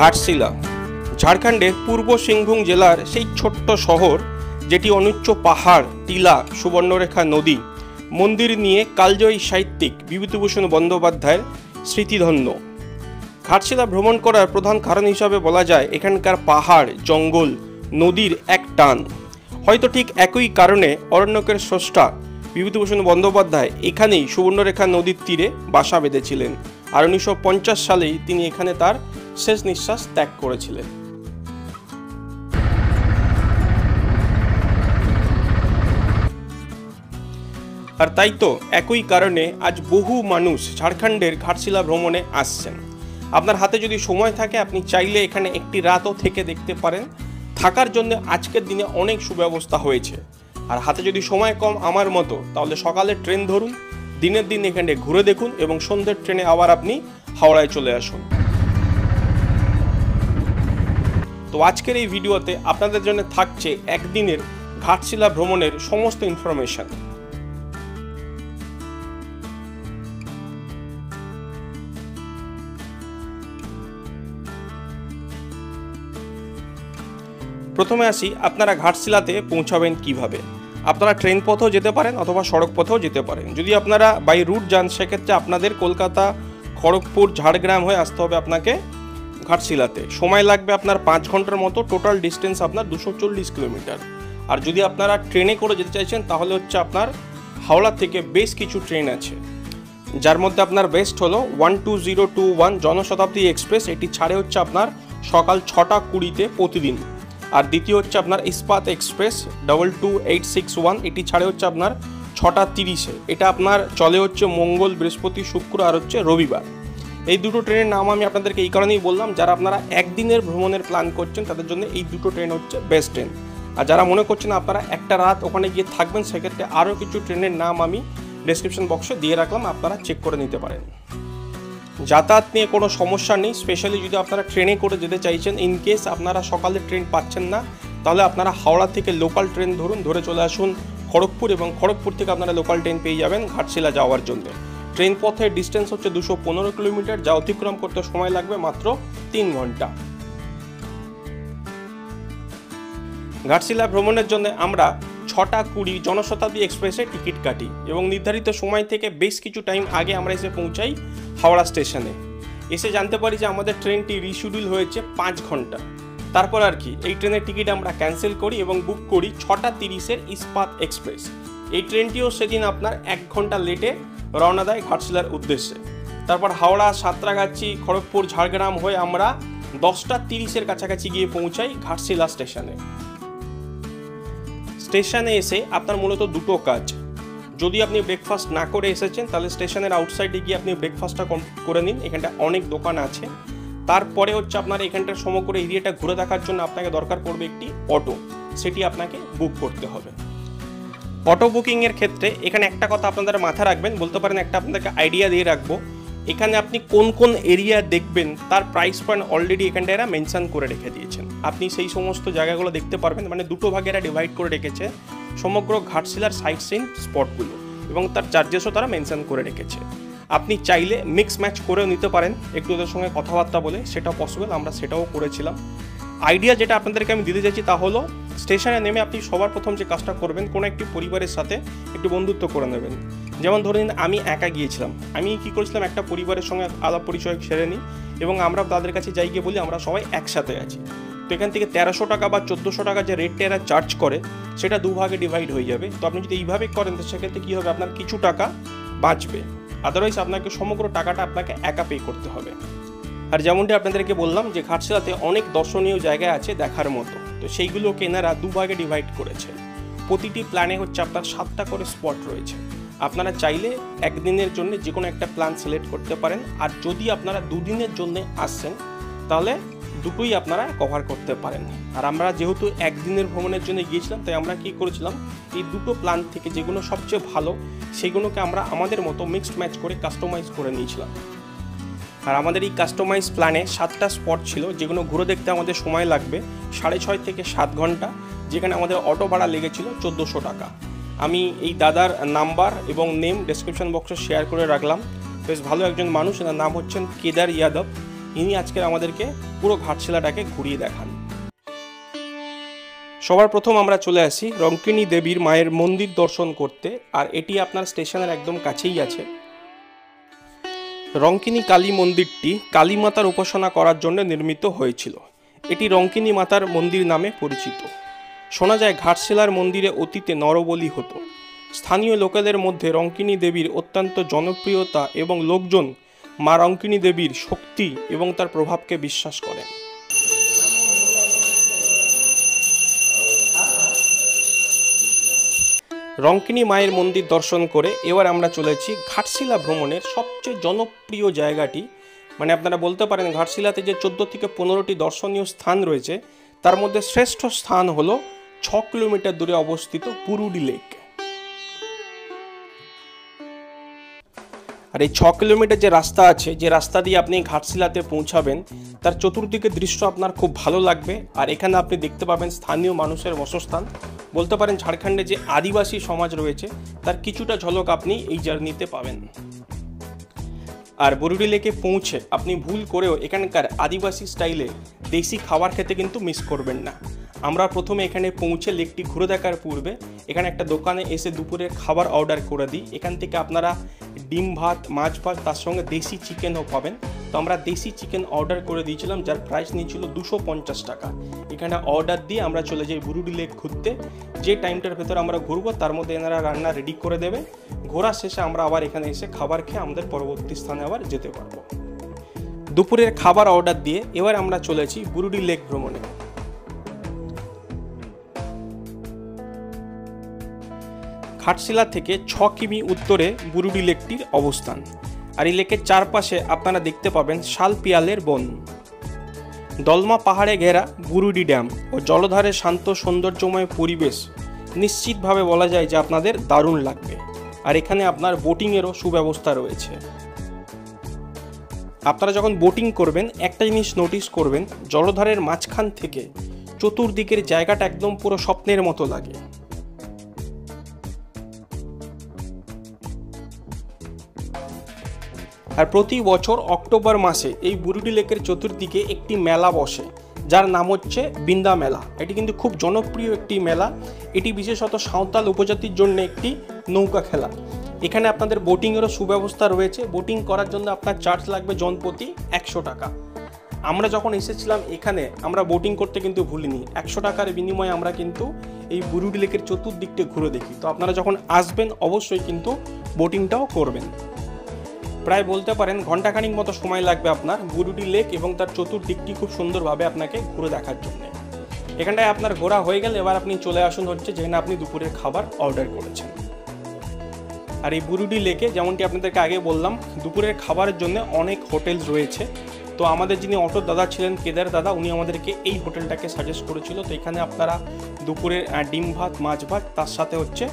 ঘাটশিলা ঝাড়খণ্ডের পূর্ব সিংভূম জেলার সেই ছোট্ট শহর যেটি অনুচ্চ পাহাড়, টিলা, সুবর্ণরেখা নদী, মন্দির নিয়ে কালজয়ী সাহিত্যিক বিভূতিভূষণ বন্দ্যোপাধ্যায়ের স্মৃতিধন্য। ঘাটশিলা ভ্রমণ করার প্রধান কারণ হিসাবে বলা যায় এখানকার পাহাড়, জঙ্গল, নদীর এক টান। হয়তো ঠিক একই কারণে অরণ্যকের স্রষ্টা বিভূতিভূষণ বন্দ্যোপাধ্যায় এখানেই সুবর্ণরেখা নদীর তীরে বাসা বেঁধেছিলেন, আর 1950 সালেই তিনি এখানে তার শেষ নিঃশ্বাস ত্যাগ করেছিলেন। আর তাই তো একই কারণে আজ বহু মানুষ ঝাড়খণ্ডের ঘাটশিলা ভ্রমণে আসছেন। আপনার হাতে যদি সময় থাকে আপনি চাইলে এখানে একটি রাতও থেকে দেখতে পারেন। থাকার জন্য আজকের দিনে অনেক সুব্যবস্থা হয়েছে। আর হাতে যদি সময় কম আমার মতো, তাহলে সকালে ট্রেন ধরুন, দিনের দিন এখানে ঘুরে দেখুন এবং সন্ধ্যের ট্রেনে আবার আপনি হাওড়ায় চলে আসুন। তো আজকের এই ভিডিওতে আপনাদের জন্য থাকছে একদিনের ঘাটশিলা ভ্রমণের সমস্ত ইনফরমেশন। প্রথমে আসি, আপনারা ঘাটশিলাতে পৌঁছাবেন কিভাবে। আপনারা ট্রেন পথেও যেতে পারেন অথবা সড়ক পথেও যেতে পারেন। যদি আপনারা বাই রুট যান সেক্ষেত্রে আপনাদের কলকাতা, খড়গপুর, ঝাড়গ্রাম হয়ে আসতে হবে আপনাকে ঘাটশিলাতে। সময় লাগবে আপনার 5 ঘন্টার মতো। টোটাল ডিস্টেন্স আপনার 240 কিলোমিটার। আর যদি আপনারা ট্রেনে করে যেতে চাইছেন তাহলে হচ্ছে আপনার হাওড়া থেকে বেশ কিছু ট্রেন আছে, যার মধ্যে আপনার বেস্ট হলো 12021 জনশতাব্দী এক্সপ্রেস। এটি ছাড়ে হচ্ছে আপনার সকাল 6টা 20-তে প্রতিদিন। আর দ্বিতীয় হচ্ছে আপনার ইস্পাত এক্সপ্রেস 22861, এটি ছাড়ে হচ্ছে আপনার 6টা 30-এ। এটা আপনার চলে হচ্ছে মঙ্গল, বৃহস্পতি, শুক্র আর হচ্ছে রবিবার। এই দুটো ট্রেনের নাম আমি আপনাদেরকে এই কারণেই বললাম, যারা আপনারা একদিনের ভ্রমণের প্ল্যান করছেন তাদের জন্য এই দুটো ট্রেন হচ্ছে বেস্ট ট্রেন। আর যারা মনে করছেন আপনারা একটা রাত ওখানে গিয়ে থাকবেন, সেক্ষেত্রে আরও কিছু ট্রেনের নাম আমি ডেসক্রিপশন বক্সে দিয়ে রাখলাম, আপনারা চেক করে নিতে পারেন। যাতায়াত নিয়ে কোনো সমস্যা নেই, স্পেশালি যদি আপনারা ট্রেনে করে যেতে চাইছেন। ইন কেস আপনারা সকালে ট্রেন পাচ্ছেন না, তাহলে আপনারা হাওড়া থেকে লোকাল ট্রেন ধরে চলে আসুন খড়গপুর, এবং খড়গপুর থেকে আপনারা লোকাল ট্রেন পেয়ে যাবেন ঘাটশিলা যাওয়ার জন্য। ট্রেন পথের ডিস্টেন্স হচ্ছে 215 কিলোমিটার, যা অতিক্রম করতে সময় লাগবে মাত্র 3 ঘন্টা। ঘাটশিলা ভ্রমণের জন্য আমরা 6টা 20 জনশতাব্দী এক্সপ্রেসে টিকিট কাটি এবং নির্ধারিত সময় থেকে বেশ কিছু টাইম আগে আমরা এসে পৌঁছাই হাওড়া স্টেশনে। এসে জানতে পারি যে আমাদের ট্রেনটি রিশিডিউল হয়েছে 5 ঘন্টা। তারপর আর কি, এই ট্রেনের টিকিট আমরা ক্যান্সেল করি এবং বুক করি 6টা 30-এর ইস্পাত এক্সপ্রেস। এই ট্রেনটিও সেদিন আপনার 1 ঘন্টা লেটে রওনা দেয় ঘাটশিলার উদ্দেশ্যে। তারপর হাওড়া, সাঁতরাগাছি, খড়গপুর, ঝাড়গ্রাম হয়ে আমরা 10টা 30-এর কাছাকাছি গিয়ে পৌঁছাই ঘাটশিলা স্টেশনে। স্টেশনে এসে আপনার মূলত দুটো কাজ। যদি আপনি ব্রেকফাস্ট না করে এসেছেন তাহলে স্টেশনের আউটসাইডে গিয়ে আপনি ব্রেকফাস্টটা করে নিন, এখানটা অনেক দোকান আছে। তারপরে হচ্ছে আপনার এখানটার সমগ্র এরিয়াটা ঘুরে দেখার জন্য আপনাকে দরকার পড়বে একটি অটো, সেটি আপনাকে বুক করতে হবে। অটো বুকিংয়ের ক্ষেত্রে এখানে একটা কথা আপনাদের মাথা রাখবেন, বলতে পারেন একটা আপনাদেরকে আইডিয়া দিয়ে রাখবো। এখানে আপনি কোন কোন এরিয়া দেখবেন তার প্রাইস পয়েন্ট অলরেডি এখানটা এরা মেনশন করে রেখে দিয়েছেন। আপনি সেই সমস্ত জায়গাগুলো দেখতে পারবেন, মানে দুটো ভাগে এরা ডিভাইড করে রেখেছে সমগ্র ঘাটশিলার সাইট সিন স্পটগুলো, এবং তার চার্জেসও তারা মেনশন করে রেখেছে। আপনি চাইলে মিক্স ম্যাচ করেও নিতে পারেন একটু ওদের সঙ্গে কথাবার্তা বলে, সেটা পসিবল, আমরা সেটাও করেছিলাম। আইডিয়া যেটা আপনাদেরকে আমি দিতে চাইছি তা হলো, স্টেশনে নেমে আপনি সবার প্রথম যে কাজটা করবেন, কোনো একটি পরিবারের সাথে একটু বন্ধুত্ব করে নেবেন। যেমন ধরে নিন আমি একা গিয়েছিলাম, আমি কী করেছিলাম, একটা পরিবারের সঙ্গে আলাপ পরিচয় সেরে নিই এবং আমরা তাদের কাছে যাই গিয়ে বলি আমরা সবাই একসাথে আছি। তো এখান থেকে 1300 টাকা বা 1400 টাকা যে রেটটা এরা চার্জ করে সেটা দুভাগে ডিভাইড হয়ে যাবে। তো আপনি যদি এইভাবে করেন তো সেক্ষেত্রে কী হবে, আপনার কিছু টাকা বাঁচবে। আদারওয়াইজ আপনাকে সমগ্র টাকাটা আপনাকে একা পে করতে হবে। আর যেমনটি আপনাদেরকে বললাম যে ঘাটশিলাতে অনেক দর্শনীয় জায়গা আছে দেখার মতো, তো সেইগুলোকে এনারা দুভাগে ডিভাইড করেছে। প্রতিটি প্ল্যানে হচ্ছে আপনার 7টা করে স্পট রয়েছে। আপনারা চাইলে একদিনের জন্য যে কোনো একটা প্ল্যান সিলেক্ট করতে পারেন, আর যদি আপনারা 2 দিনের জন্য আসছেন তাহলে দুটোই আপনারা কভার করতে পারেন। আর আমরা যেহেতু একদিনের ভ্রমণের জন্য গিয়েছিলাম, তাই আমরা কী করেছিলাম, এই দুটো প্ল্যান থেকে যেগুলো সবচেয়ে ভালো সেগুলোকে আমরা আমাদের মতো মিক্সড ম্যাচ করে কাস্টমাইজ করে নিয়েছিলাম। আর আমাদের এই কাস্টমাইজ প্ল্যানে 7টা স্পট ছিল, যেগুলো ঘুরে দেখতে আমাদের সময় লাগবে 6.5 থেকে 7 ঘন্টা, যেখানে আমাদের অটো ভাড়া লেগেছিল 1400 টাকা। আমি এই দাদার নাম্বার এবং নেম ডেসক্রিপশন বক্সে শেয়ার করে রাখলাম। বেশ ভালো একজন মানুষ, এনার নাম হচ্ছেন কেদার যাদব। ইনি আজকের আমাদেরকে পুরো ঘাটশিলাটাকে ঘুরিয়ে দেখান। সবার প্রথম আমরা চলে আসি রঙ্কিনী দেবীর মায়ের মন্দির দর্শন করতে, আর এটি আপনার স্টেশনের একদম কাছেই আছে। রঙ্কিনী কালী মন্দিরটি কালী মাতার উপাসনা করার জন্য নির্মিত হয়েছিল। এটি রঙ্কিনী মাতার মন্দির নামে পরিচিত। শোনা যায় ঘাটশিলার মন্দিরে অতীতে নরবলি হতো। স্থানীয় লোকেদের মধ্যে রঙ্কিনী দেবীর অত্যন্ত জনপ্রিয়তা এবং লোকজন মা রঙ্কিনী দেবীর শক্তি এবং তার প্রভাবকে বিশ্বাস করেন। রঙ্কিনী মায়ের মন্দির দর্শন করে এবার আমরা চলেছি ঘাটশিলা ভ্রমণের সবচেয়ে জনপ্রিয় জায়গাটি, মানে আপনারা বলতে পারেন ঘাটশিলাতে যে 14 থেকে 15টি দর্শনীয় স্থান রয়েছে তার মধ্যে শ্রেষ্ঠ স্থান হলো 6 কিলোমিটার দূরে অবস্থিত বুরুডি লেক। আর এই 6 কিলোমিটার যে রাস্তা আছে, যে রাস্তা দিয়ে আপনি ঘাটশিলাতে পৌঁছাবেন, তার চতুর্দিকের দৃশ্য আপনার খুব ভালো লাগবে। আর এখানে আপনি দেখতে পাবেন স্থানীয় মানুষের বাসস্থান, বলতে পারেন ঝাড়খণ্ডে যে আদিবাসী সমাজ রয়েছে তার কিছুটা ঝলক আপনি এই জার্নিতে পাবেন। আর বুরুডি লেকে পৌঁছে আপনি ভুল করেও এখানকার আদিবাসী স্টাইলে দেশি খাবার খেতে কিন্তু মিস করবেন না। আমরা প্রথমে এখানে পৌঁছে লেকটি ঘুরে দেখার পূর্বে এখানে একটা দোকানে এসে দুপুরের খাবার অর্ডার করে দিই। এখান থেকে আপনারা ডিম ভাত, মাছ ভাত, তার সঙ্গে দেশি চিকেনও পাবেন। তো আমরা দেশি চিকেন অর্ডার করে দিয়েছিলাম, যার প্রাইস নিয়েছিল 250 টাকা। এখানে অর্ডার দিয়ে আমরা চলে যাই বুরুডি লেক ঘুরতে। যে টাইমটার ভেতরে আমরা ঘুরবো তার মধ্যে এনারা রান্না রেডি করে দেবে। ঘোরা শেষে আমরা আবার এখানে এসে খাবার খেয়ে আমাদের পরবর্তী স্থানে আবার যেতে পারবো। দুপুরের খাবার অর্ডার দিয়ে এবার আমরা চলেছি বুরুডি লেক ভ্রমণে। ঘাটশিলা থেকে 6 কিমি উত্তরে বুরুডি লেকটির অবস্থান। আর এই লেকের চারপাশে আপনারা দেখতে পাবেন শাল পিয়ালের বন। দলমা পাহাড়ে ঘেরা বুরুডি ড্যাম ও জলধারের শান্ত সৌন্দর্যময় পরিবেশ নিশ্চিতভাবে বলা যায় যে আপনাদের দারুণ লাগবে। আর এখানে আপনার বোটিংয়েরও সুব্যবস্থা রয়েছে। আপনারা যখন বোটিং করবেন একটা জিনিস নোটিস করবেন, জলধারের মাঝখান থেকে চতুর্দিকের জায়গাটা একদম পুরো স্বপ্নের মতো লাগে। আর প্রতি বছর অক্টোবর মাসে এই বুরুডি লেকের চতুর্দিকে একটি মেলা বসে, যার নাম হচ্ছে বিন্দা মেলা। এটি কিন্তু খুব জনপ্রিয় একটি মেলা। এটি বিশেষত সাঁওতাল উপজাতির জন্য একটি নৌকা খেলা। এখানে আপনাদের বোটিংয়েরও সুব্যবস্থা রয়েছে। বোটিং করার জন্য আপনার চার্জ লাগবে জনপ্রতি 100 টাকা। আমরা যখন এসেছিলাম এখানে আমরা বোটিং করতে কিন্তু ভুলিনি। 100 টাকার বিনিময়ে আমরা কিন্তু এই বুরুডি লেকের চতুর্দিকটা ঘুরে দেখি। তো আপনারা যখন আসবেন অবশ্যই কিন্তু বোটিংটাও করবেন। প্রায় বলতে পারেন ঘন্টাখানিক মতো সময় লাগবে আপনার বুরুডি লেক এবং তার চতুর্দিকটি খুব সুন্দরভাবে আপনাকে ঘুরে দেখার জন্য। এখানটায় আপনার ঘোরা হয়ে গেলে এবার আপনি চলে আসুন হচ্ছে যেখানে আপনি দুপুরের খাবার অর্ডার করেছেন। আর এই বুরুডি লেকে যেমনটি আপনাদেরকে আগে বললাম, দুপুরের খাবারের জন্য অনেক হোটেল রয়েছে। তো আমাদের যিনি অটোর দাদা ছিলেন, কেদার দাদা, উনি আমাদেরকে এই হোটেলটাকে সাজেস্ট করেছিল। তো এখানে আপনারা দুপুরের ডিম ভাত, মাছ ভাত, তার সাথে হচ্ছে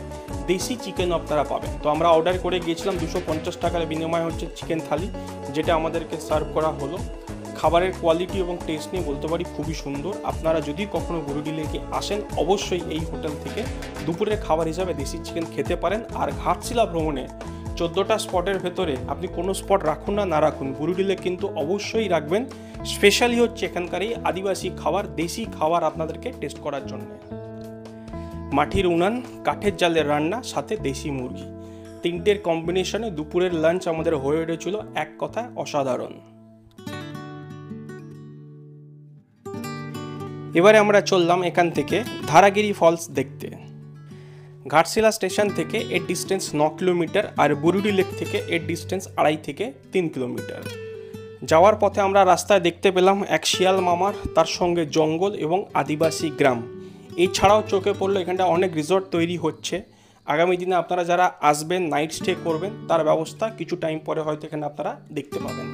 দেশি চিকেনও আপনারা পাবেন। তো আমরা অর্ডার করে গিয়েছিলাম 250 টাকার বিনিময়ে হচ্ছে চিকেন থালি, যেটা আমাদেরকে সার্ভ করা হলো। খাবারের কোয়ালিটি এবং টেস্ট নিয়ে বলতে পারি খুবই সুন্দর। আপনারা যদি কখনো বুরুডি লেকে আসেন অবশ্যই এই হোটেল থেকে দুপুরের খাবার হিসাবে দেশি চিকেন খেতে পারেন। আর ঘাটশিলা ভ্রমণে 14টা স্পটের ভেতরে আপনি কোনো স্পট রাখুন না রাখুন, বুরুডি লেক কিন্তু অবশ্যই রাখবেন। স্পেশালি হচ্ছে এখানকার এই আদিবাসী খাবার, দেশি খাবার আপনাদেরকে টেস্ট করার জন্য। মাটির উনান, কাঠের জালের রান্না, সাথে দেশি মুরগি, তিনটের কম্বিনেশনে দুপুরের লাঞ্চ আমাদের হয়ে উঠেছিল এক কথায় অসাধারণ। এবারে আমরা চললাম এখান থেকে ধারাগিরি ফলস দেখতে। ঘাটশিলা স্টেশন থেকে এর ডিস্টেন্স 9 কিলোমিটার আর বুরুডি লেক থেকে এর ডিস্টেন্স 2.5 থেকে 3 কিলোমিটার। যাওয়ার পথে আমরা রাস্তায় দেখতে পেলাম এক শিয়াল মামার, তার সঙ্গে জঙ্গল এবং আদিবাসী গ্রাম। এছাড়াও চোখে পড়লো এখানটা অনেক রিসর্ট তৈরি হচ্ছে। আগামী দিনে আপনারা যারা আসবেন, নাইট স্টে করবেন, তার ব্যবস্থা কিছু টাইম পরে হয়তো এখানে আপনারা দেখতে পাবেন।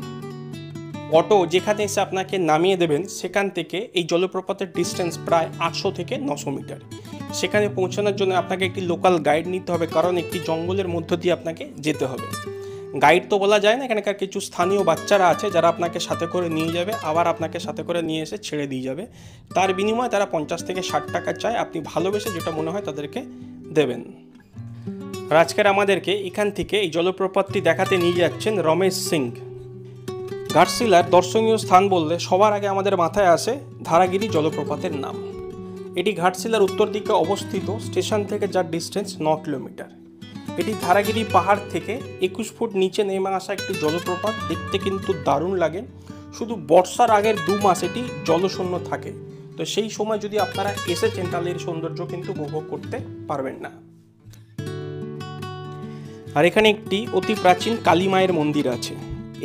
অটো যেখানে এসে আপনাকে নামিয়ে দেবেন সেখান থেকে এই জলপ্রপাতের ডিস্টেন্স প্রায় 800 থেকে 900 মিটার। সেখানে পৌঁছানোর জন্য আপনাকে একটি লোকাল গাইড নিতে হবে, কারণ একটি জঙ্গলের মধ্য দিয়ে আপনাকে যেতে হবে। গাইড তো বলা যায় না, এখানকার কিছু স্থানীয় বাচ্চারা আছে যারা আপনাকে সাথে করে নিয়ে যাবে, আবার আপনাকে সাথে করে নিয়ে এসে ছেড়ে দিয়ে যাবে। তার বিনিময়ে তারা 50 থেকে 60 টাকা চায়, আপনি ভালোবেসে যেটা মনে হয় তাদেরকে দেবেন। আর আজকের আমাদেরকে এখান থেকে এই জলপ্রপাতটি দেখাতে নিয়ে যাচ্ছেন রমেশ সিং। ঘাটশিলার দর্শনীয় স্থান বললে সবার আগে আমাদের মাথায় আসে ধারাগিরি জলপ্রপাতের নাম। এটি ঘাটশিলার উত্তর দিকে অবস্থিত, স্টেশন থেকে যার ডিস্টেন্স 9 কিলোমিটার। এটি ধারাগিরি পাহাড় থেকে 21 ফুট নিচে নেমে আসা একটি জলপ্রপাত। দেখতে কিন্তু দারুণ লাগে। শুধু বর্ষার আগের 2 মাস এটি জলশূন্য থাকে, তো সেই সময় যদি আপনারা এসেছেন তাহলে এর সৌন্দর্য কিন্তু উপভোগ করতে পারবেন না। আর এখানে একটি অতি প্রাচীন কালী মায়ের মন্দির আছে।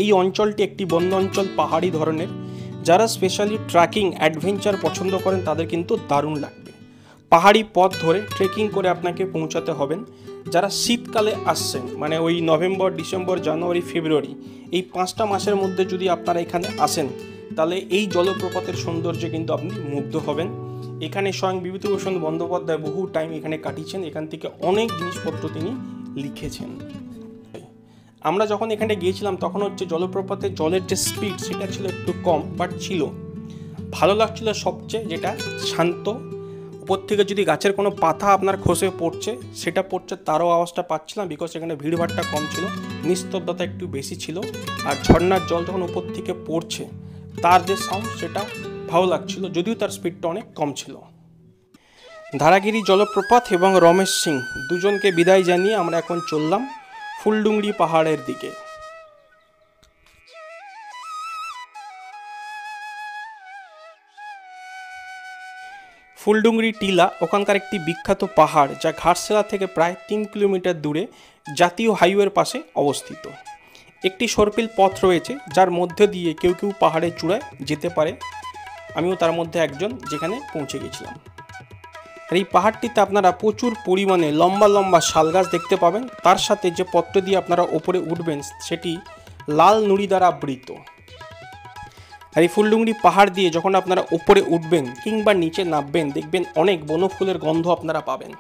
এই অঞ্চলটি একটি বন্য অঞ্চল, পাহাড়ি ধরনের। যারা স্পেশালি ট্রেকিং অ্যাডভেঞ্চার পছন্দ করেন তাদের কিন্তু দারুণ লাগবে। পাহাড়ি পথ ধরে ট্রেকিং করে আপনাকে পৌঁছাতে হবেন। যারা শীতকালে আসছেন, মানে ওই নভেম্বর, ডিসেম্বর, জানুয়ারি, ফেব্রুয়ারি, এই 5টা মাসের মধ্যে যদি আপনারা এখানে আসেন তাহলে এই জলপ্রপাতের সৌন্দর্যে কিন্তু আপনি মুগ্ধ হবেন। এখানে স্বয়ং বিভূতিভূষণ বন্দ্যোপাধ্যায় বহু টাইম এখানে কাটিয়েছেন, এখান থেকে অনেক জিনিসপত্র তিনি লিখেছেন। আমরা যখন এখানে গিয়েছিলাম তখন হচ্ছে জলপ্রপাতের জলের যে স্পিড সেটা ছিল একটু কম, বাট ছিল ভালো লাগছিল সবচেয়ে যেটা শান্ত। উপর থেকে যদি গাছের কোনো পাতা আপনার খসে পড়ছে সেটা পড়ছে তারও আওয়াজটা পাচ্ছিলাম, বিকজ এখানে ভিড়ভাড়টা কম ছিল, নিস্তব্ধতা একটু বেশি ছিল। আর ঝর্ণার জল যখন উপর থেকে পড়ছে তার যে সাউন্ড সেটা ভালো লাগছিল, যদিও তার স্পিডটা অনেক কম ছিল। ধারাগিরি জলপ্রপাত এবং রমেশ সিং দুজনকে বিদায় জানিয়ে আমরা এখন চললাম ফুলডুংরি পাহাড়ের দিকে। ফুলডুংরি টিলা ওখানকার একটি বিখ্যাত পাহাড়, যা ঘাটশিলা থেকে প্রায় 3 কিলোমিটার দূরে জাতীয় হাইওয়ের পাশে অবস্থিত। একটি সর্পিল পথ রয়েছে যার মধ্যে দিয়ে কেউ কেউ পাহাড়ের চূড়ায় যেতে পারে। আমিও তার মধ্যে একজন, যেখানে পৌঁছে গেছিলাম। আর এই পাহাড়টিতে আপনারা প্রচুর পরিমাণে লম্বা লম্বা শাল গাছ দেখতে পাবেন। তার সাথে যে পথ দিয়ে আপনারা ওপরে উঠবেন সেটি লাল নুড়ি দ্বারা আবৃত। আর এই ফুলডুংরি পাহাড় দিয়ে যখন আপনারা ওপরে উঠবেন কিংবা নিচে নামবেন, দেখবেন অনেক বনফুলের গন্ধ আপনারা পাবেন।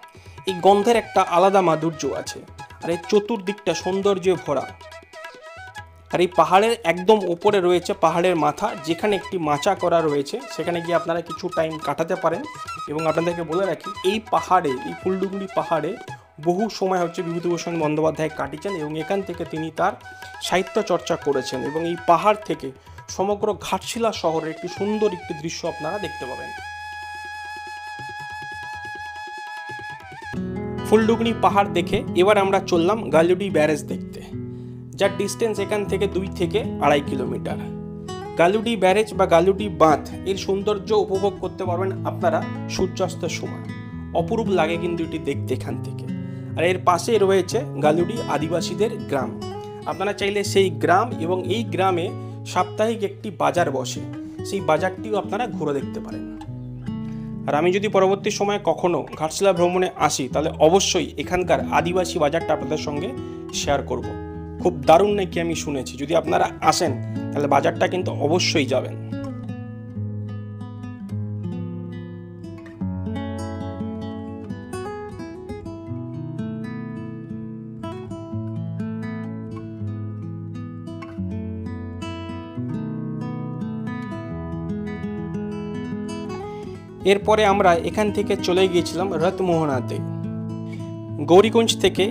এই গন্ধের একটা আলাদা মাধুর্য আছে, আর এই চতুর্দিকটা সৌন্দর্যে ভরা। আর এই পাহাড়ের একদম ওপরে রয়েছে পাহাড়ের মাথা, যেখানে একটি মাচা করা রয়েছে, সেখানে গিয়ে আপনারা কিছু টাইম কাটাতে পারেন। এবং আপনাদেরকে বলে রাখি, এই পাহাড়ে, এই ফুলডুংরি পাহাড়ে বহু সময় হচ্ছে বিভূতিভূষণ বন্দ্যোপাধ্যায় কাটিয়েছেন এবং এখান থেকে তিনি তার সাহিত্য চর্চা করেছেন। এবং এই পাহাড় থেকে সমগ্র ঘাটশিলা শহরের একটি সুন্দর একটি দৃশ্য আপনারা দেখতে পাবেন। ফুলডুংরি পাহাড় দেখে এবার আমরা চললাম গালুডি ব্যারেজ দেখতে, যার ডিস্টেন্স এখান থেকে 2 থেকে 2.5 কিলোমিটার। গালুডি ব্যারেজ বা গালুডি বাঁধ এর সৌন্দর্য উপভোগ করতে পারবেন আপনারা সূর্যাস্তের সময়। অপরূপ লাগে কিন্তু এটি দেখতে এখান থেকে। আর এর পাশে রয়েছে গালুডি আদিবাসীদের গ্রাম। আপনারা চাইলে সেই গ্রাম এবং এই গ্রামে সাপ্তাহিক একটি বাজার বসে, সেই বাজারটিও আপনারা ঘুরে দেখতে পারেন। আর আমি যদি পরবর্তী সময়ে কখনো ঘাটশিলা ভ্রমণে আসি তাহলে অবশ্যই এখানকার আদিবাসী বাজারটা আপনাদের সঙ্গে শেয়ার করব। খুব দারুণ নাকি আমি শুনেছি। যদি আপনারা আসেন তাহলে বাজারটা কিন্তু অবশ্যই যাবেন। এরপরে আমরা এখান থেকে চলে গিয়েছিলাম রথমোহনাতে। গৌরীকুঞ্জ থেকে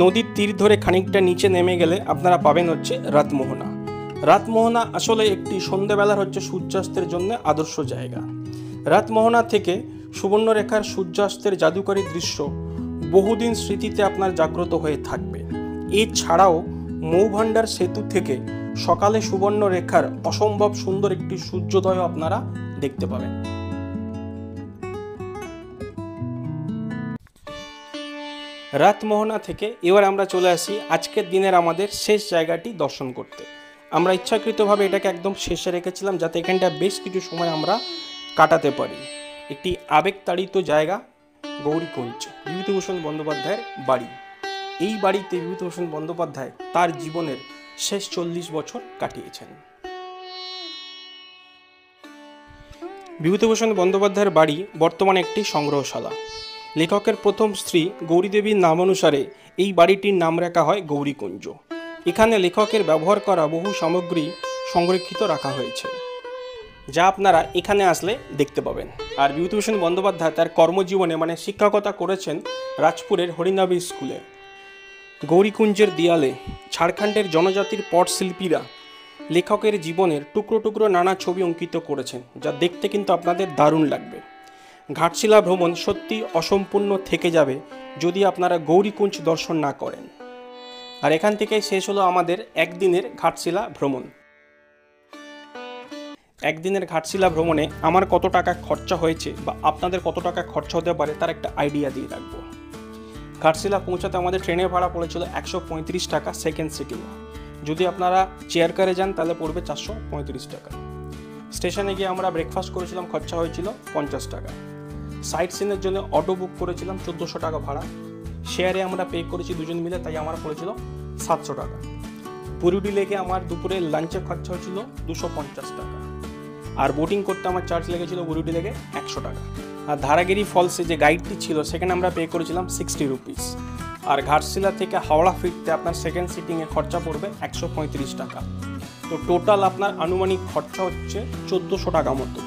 নদীর তীর ধরে খানিকটা নিচে নেমে গেলে আপনারা পাবেন হচ্ছে রথমোহনা। রথমোহনা আসলে একটি সন্ধ্যেবেলার হচ্ছে সূর্যাস্তের জন্য আদর্শ জায়গা। রথমোহনা থেকে সুবর্ণরেখার সূর্যাস্তের জাদুকরী দৃশ্য বহুদিন স্মৃতিতে আপনার জাগ্রত হয়ে থাকবে। এছাড়াও মৌভান্ডার সেতু থেকে সকালে সুবর্ণরেখার অসম্ভব সুন্দর একটি সূর্যোদয় আপনারা দেখতে পাবেন। রথমোহনা থেকে এবার আমরা চলে আসি আজকের দিনের আমাদের শেষ জায়গাটি দর্শন করতে। আমরা ইচ্ছাকৃতভাবে এটাকে একদম শেষে রেখেছিলাম যাতে এখানটা বেশ কিছু সময় আমরা কাটাতে পারি। একটি আবেগতাড়িত জায়গা, গৌরীকুঞ্জ, বিভূতিভূষণ বন্দ্যোপাধ্যায়ের বাড়ি। এই বাড়িতে বিভূতিভূষণ বন্দ্যোপাধ্যায় তার জীবনের শেষ 40 বছর কাটিয়েছেন। বিভূতিভূষণ বন্দ্যোপাধ্যায়ের বাড়ি বর্তমানে একটি সংগ্রহশালা। লেখকের প্রথম স্ত্রী গৌরীদেবীর নামানুসারে এই বাড়িটির নাম রাখা হয় গৌরীকুঞ্জ। এখানে লেখকের ব্যবহার করা বহু সামগ্রী সংরক্ষিত রাখা হয়েছে, যা আপনারা এখানে আসলে দেখতে পাবেন। আর বিভূতিভূষণ বন্দ্যোপাধ্যায় তার কর্মজীবনে মানে শিক্ষকতা করেছেন রাজপুরের হরিনাবি স্কুলে। গৌরীকুঞ্জের দেয়ালে ঝাড়খণ্ডের জনজাতির পটশিল্পীরা লেখকের জীবনের টুকরো টুকরো নানা ছবি অঙ্কিত করেছেন, যা দেখতে কিন্তু আপনাদের দারুণ লাগবে। ঘাটশিলা ভ্রমণ সত্যি অসম্পূর্ণ থেকে যাবে যদি আপনারা গৌরীকুঞ্জ দর্শন না করেন। আর এখান থেকে শেষ হলো আমাদের একদিনের ঘাটশিলা ভ্রমণ। একদিনের ঘাটশিলা ভ্রমণে আমার কত টাকা খরচা হয়েছে বা আপনাদের কত টাকা খরচা হতে পারে তার একটা আইডিয়া দিয়ে রাখবো। ঘাটশিলা পৌঁছাতে আমাদের ট্রেনের ভাড়া পড়েছিল 135 টাকা সেকেন্ড সিটিংয়ে। যদি আপনারা চেয়ার কারে যান তাহলে পড়বে 435 টাকা। স্টেশনে গিয়ে আমরা ব্রেকফাস্ট করেছিলাম, খরচা হয়েছিল 50 টাকা। সাইট সিনের জন্য অটো বুক করেছিলাম 1400 টাকা ভাড়া। শেয়ারে আমরা পে করেছি দুজন মিলে, তাই আমার পড়েছিল 700 টাকা। পুরুডি লেগে আমার দুপুরে লাঞ্চে খরচা হয়েছিল 250 টাকা। আর বোটিং করতে আমার চার্জ লেগেছিল বুরুডি লেগে 100 টাকা। আর ধারাগিরি ফলসে যে গাইডটি ছিল সেখানে আমরা পে করেছিলাম 60 রুপিস। আর ঘাটশিলা থেকে হাওড়া ফিরতে আপনার সেকেন্ড সিটিংয়ে খরচা পড়বে 135 টাকা। তো টোটাল আপনার আনুমানিক খরচা হচ্ছে 1400 টাকা মতো।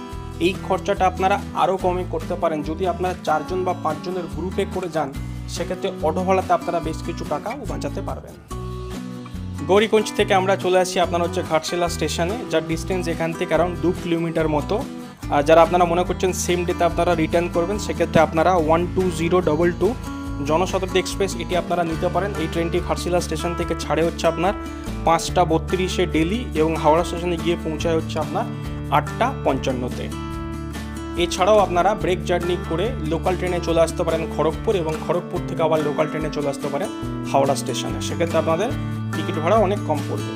এই খরচাটা আপনারা আরও কমে করতে পারেন যদি আপনারা 4 জন বা 5 জনের গ্রুপে করে যান, সেক্ষেত্রে অটো ভাড়াতে আপনারা বেশ কিছু টাকাও বাঁচাতে পারবেন। গৌরীকুঞ্জ থেকে আমরা চলে আসি আপনার হচ্ছে ঘাটশিলা স্টেশনে, যার ডিস্টেন্স এখান থেকে অ্যারাউন্ড 2 কিলোমিটার মতো। আর যারা আপনারা মনে করছেন সেম ডেতে আপনারা রিটার্ন করবেন, সেক্ষেত্রে আপনারা 12022 জনশতাব্দী এক্সপ্রেস এটি আপনারা নিতে পারেন। এই ট্রেনটি ঘাটশিলা স্টেশন থেকে ছাড়ে হচ্ছে আপনার 5:32 ডেলি এবং হাওড়া স্টেশনে গিয়ে পৌঁছায় হচ্ছে আপনার 8:55। এছাড়াও আপনারা ব্রেক জার্নি করে লোকাল ট্রেনে চলে আসতে পারেন খড়গপুর, এবং খড়গপুর থেকে আবার লোকাল ট্রেনে চলে আসতে পারেন হাওড়া স্টেশনে। সেক্ষেত্রে আপনাদের টিকিট ভাড়া অনেক কম পড়বে।